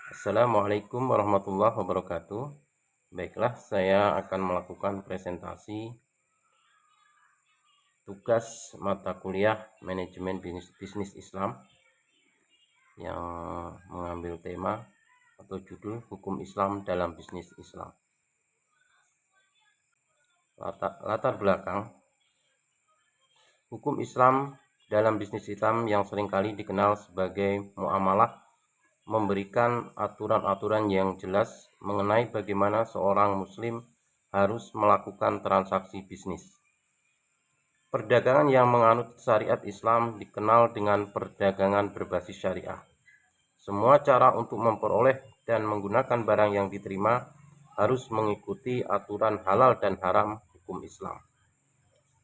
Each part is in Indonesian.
Assalamualaikum warahmatullahi wabarakatuh. Baiklah, saya akan melakukan presentasi tugas mata kuliah Manajemen Bisnis Islam yang mengambil tema atau judul Hukum Islam dalam Bisnis Islam. Latar belakang hukum Islam dalam bisnis Islam yang seringkali dikenal sebagai muamalah memberikan aturan-aturan yang jelas mengenai bagaimana seorang muslim harus melakukan transaksi bisnis. Perdagangan yang menganut syariat Islam dikenal dengan perdagangan berbasis syariah. Semua cara untuk memperoleh dan menggunakan barang yang diterima harus mengikuti aturan halal dan haram hukum Islam.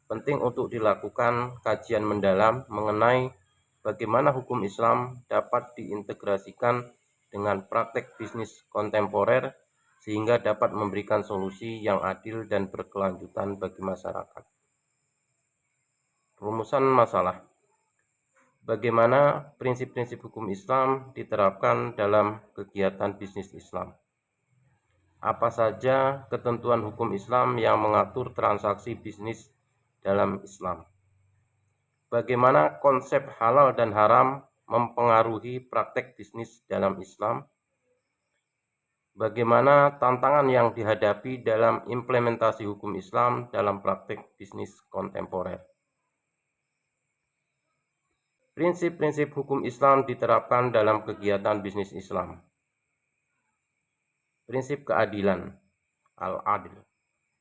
Penting untuk dilakukan kajian mendalam mengenai bagaimana hukum Islam dapat diintegrasikan dengan praktek bisnis kontemporer sehingga dapat memberikan solusi yang adil dan berkelanjutan bagi masyarakat. Rumusan masalah. Bagaimana prinsip-prinsip hukum Islam diterapkan dalam kegiatan bisnis Islam? Apa saja ketentuan hukum Islam yang mengatur transaksi bisnis dalam Islam? Bagaimana konsep halal dan haram mempengaruhi praktek bisnis dalam Islam? Bagaimana tantangan yang dihadapi dalam implementasi hukum Islam dalam praktek bisnis kontemporer? Prinsip-prinsip hukum Islam diterapkan dalam kegiatan bisnis Islam. Prinsip keadilan, al-adil.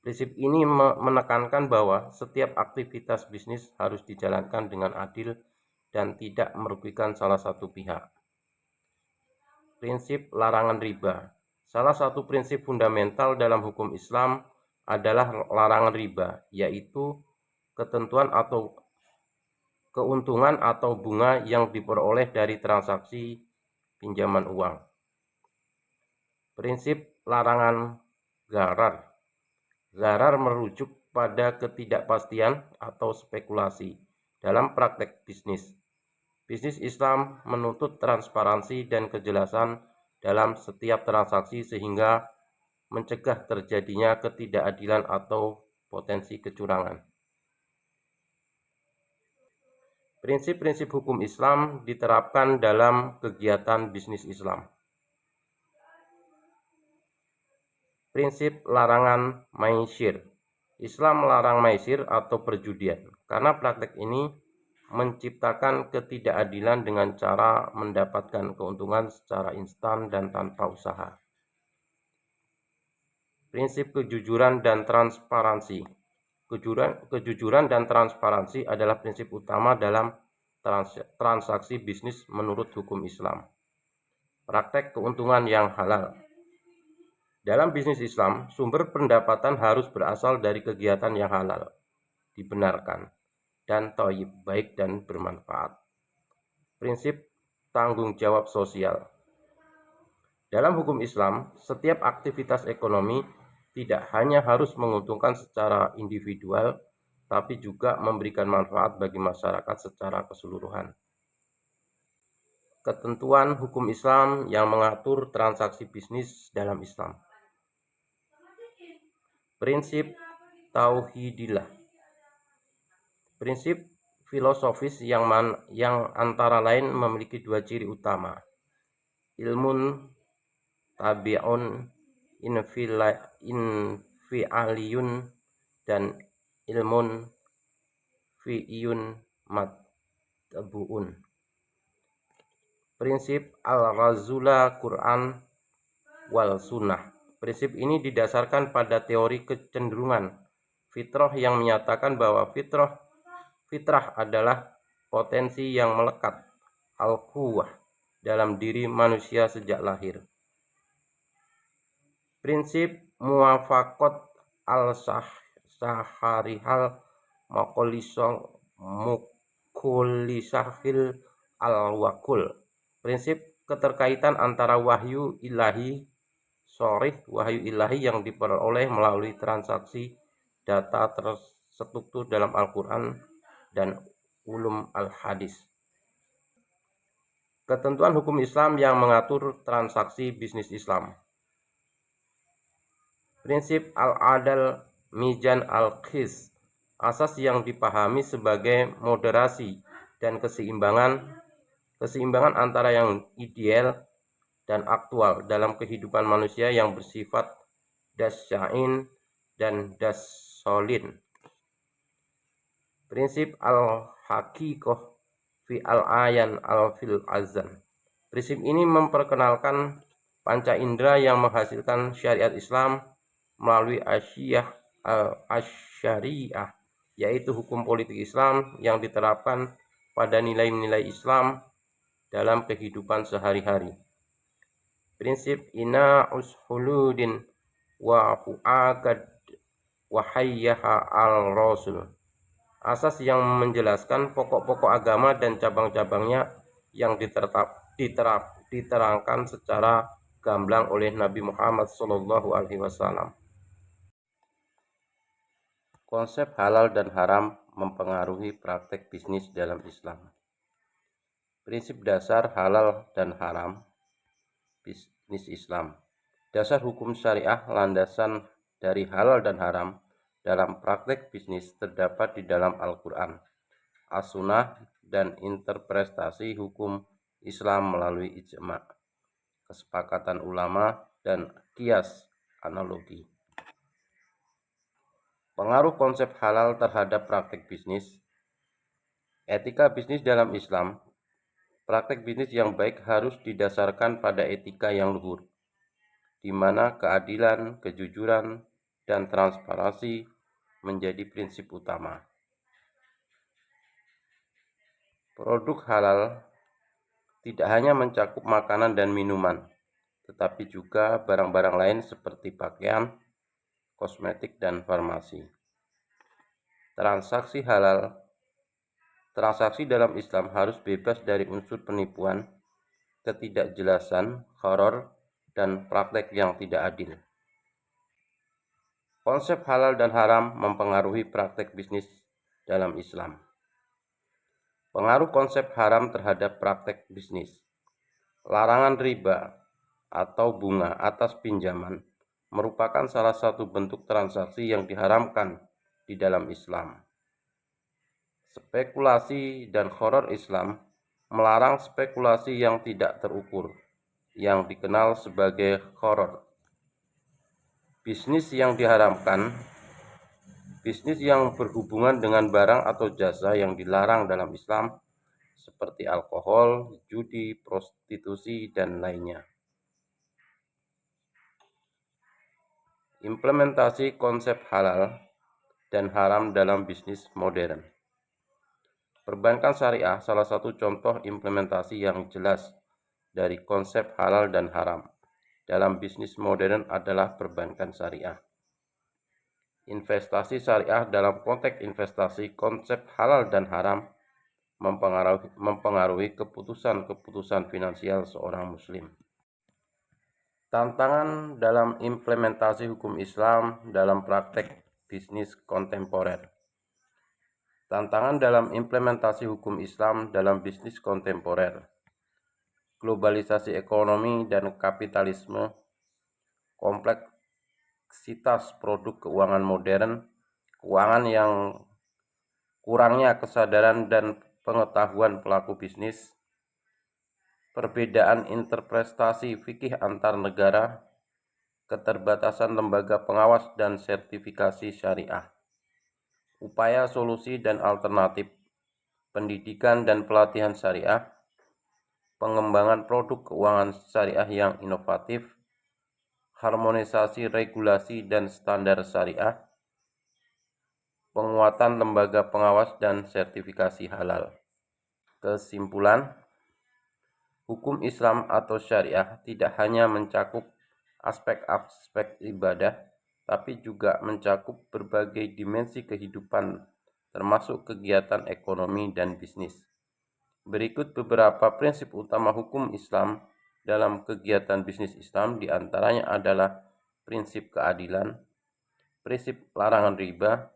Prinsip ini menekankan bahwa setiap aktivitas bisnis harus dijalankan dengan adil dan tidak merugikan salah satu pihak. Prinsip larangan riba. Salah satu prinsip fundamental dalam hukum Islam adalah larangan riba, yaitu ketentuan atau keuntungan atau bunga yang diperoleh dari transaksi pinjaman uang. Prinsip larangan gharar. Gharar merujuk pada ketidakpastian atau spekulasi dalam praktek bisnis. Bisnis Islam menuntut transparansi dan kejelasan dalam setiap transaksi sehingga mencegah terjadinya ketidakadilan atau potensi kecurangan. Prinsip-prinsip hukum Islam diterapkan dalam kegiatan bisnis Islam. Prinsip larangan maisir. Islam melarang maisir atau perjudian karena praktek ini menciptakan ketidakadilan dengan cara mendapatkan keuntungan secara instan dan tanpa usaha. Prinsip kejujuran dan transparansi. Kejujuran dan transparansi adalah prinsip utama dalam transaksi bisnis menurut hukum Islam. Praktek keuntungan yang halal. Dalam bisnis Islam, sumber pendapatan harus berasal dari kegiatan yang halal, dibenarkan, dan thayyib, baik dan bermanfaat. Prinsip tanggung jawab sosial. Dalam hukum Islam, setiap aktivitas ekonomi tidak hanya harus menguntungkan secara individual, tapi juga memberikan manfaat bagi masyarakat secara keseluruhan. Ketentuan hukum Islam yang mengatur transaksi bisnis dalam Islam. Prinsip tauhidillah. Prinsip filosofis yang antara lain memiliki dua ciri utama. Ilmun tabi'un infi'aliyun dan ilmun fi'iyun matbu'un. Prinsip al-razula Quran wal sunnah. Prinsip ini didasarkan pada teori kecenderungan fitrah yang menyatakan bahwa fitrah adalah potensi yang melekat al-quwwah dalam diri manusia sejak lahir. Prinsip muwafaqat al-saharihal mukulisahil al-wakul. Prinsip keterkaitan antara wahyu ilahi wahyu ilahi yang diperoleh melalui transaksi data terstruktur dalam Al-Quran dan ulum al-hadis. Ketentuan hukum Islam yang mengatur transaksi bisnis Islam. Prinsip al-adal mizan al-qis, asas yang dipahami sebagai moderasi dan keseimbangan antara yang ideal dan aktual dalam kehidupan manusia yang bersifat dasyain dan dasolin. Prinsip al-haqiqah fi al-ayan al-fil azan. Prinsip ini memperkenalkan panca indera yang menghasilkan syariat Islam melalui asyariah, yaitu hukum politik Islam yang diterapkan pada nilai-nilai Islam dalam kehidupan sehari-hari. Prinsip ina ushuludin wa fu'akad wa hayyaha al-rasul, asas yang menjelaskan pokok-pokok agama dan cabang-cabangnya yang diterangkan secara gamblang oleh Nabi Muhammad SAW. Konsep halal dan haram mempengaruhi praktek bisnis dalam Islam. Prinsip dasar halal dan haram bisnis Islam. Dasar hukum syariah landasan dari halal dan haram dalam praktek bisnis terdapat di dalam Al-Quran, As-Sunnah, dan interpretasi hukum Islam melalui ijma', kesepakatan ulama, dan qiyas analogi. Pengaruh konsep halal terhadap praktek bisnis. Etika bisnis dalam Islam. Praktek bisnis yang baik harus didasarkan pada etika yang luhur, di mana keadilan, kejujuran, dan transparansi menjadi prinsip utama. Produk halal tidak hanya mencakup makanan dan minuman, tetapi juga barang-barang lain seperti pakaian, kosmetik, dan farmasi. Transaksi halal. Transaksi dalam Islam harus bebas dari unsur penipuan, ketidakjelasan, gharar, dan praktek yang tidak adil. Konsep halal dan haram mempengaruhi praktek bisnis dalam Islam. Pengaruh konsep haram terhadap praktek bisnis. Larangan riba atau bunga atas pinjaman merupakan salah satu bentuk transaksi yang diharamkan di dalam Islam. Spekulasi dan gharar. Islam melarang spekulasi yang tidak terukur, yang dikenal sebagai gharar. Bisnis yang diharamkan. Bisnis yang berhubungan dengan barang atau jasa yang dilarang dalam Islam, seperti alkohol, judi, prostitusi, dan lainnya. Implementasi konsep halal dan haram dalam bisnis modern. Perbankan syariah salah satu contoh implementasi yang jelas dari konsep halal dan haram dalam bisnis modern adalah perbankan syariah. Investasi syariah dalam konteks investasi, konsep halal dan haram mempengaruhi keputusan-keputusan finansial seorang muslim. Tantangan dalam implementasi hukum Islam dalam praktek bisnis kontemporer. Tantangan dalam implementasi hukum Islam dalam bisnis kontemporer. Globalisasi ekonomi dan kapitalisme, kompleksitas produk keuangan modern, keuangan yang kurangnya kesadaran dan pengetahuan pelaku bisnis, perbedaan interpretasi fikih antar negara, keterbatasan lembaga pengawas dan sertifikasi syariah. Upaya solusi dan alternatif, pendidikan dan pelatihan syariah, pengembangan produk keuangan syariah yang inovatif, harmonisasi regulasi dan standar syariah, penguatan lembaga pengawas dan sertifikasi halal. Kesimpulan, hukum Islam atau syariah tidak hanya mencakup aspek-aspek ibadah, tapi juga mencakup berbagai dimensi kehidupan, termasuk kegiatan ekonomi dan bisnis. Berikut beberapa prinsip utama hukum Islam dalam kegiatan bisnis Islam, diantaranya adalah prinsip keadilan, prinsip larangan riba,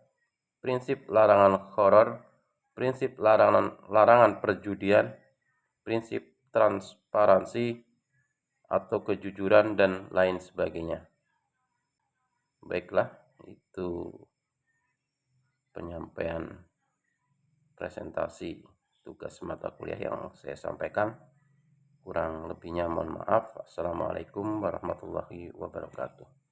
prinsip larangan gharar, prinsip larangan perjudian, prinsip transparansi atau kejujuran dan lain sebagainya. Baiklah, itu penyampaian presentasi tugas mata kuliah yang saya sampaikan. Kurang lebihnya mohon maaf. Assalamualaikum warahmatullahi wabarakatuh.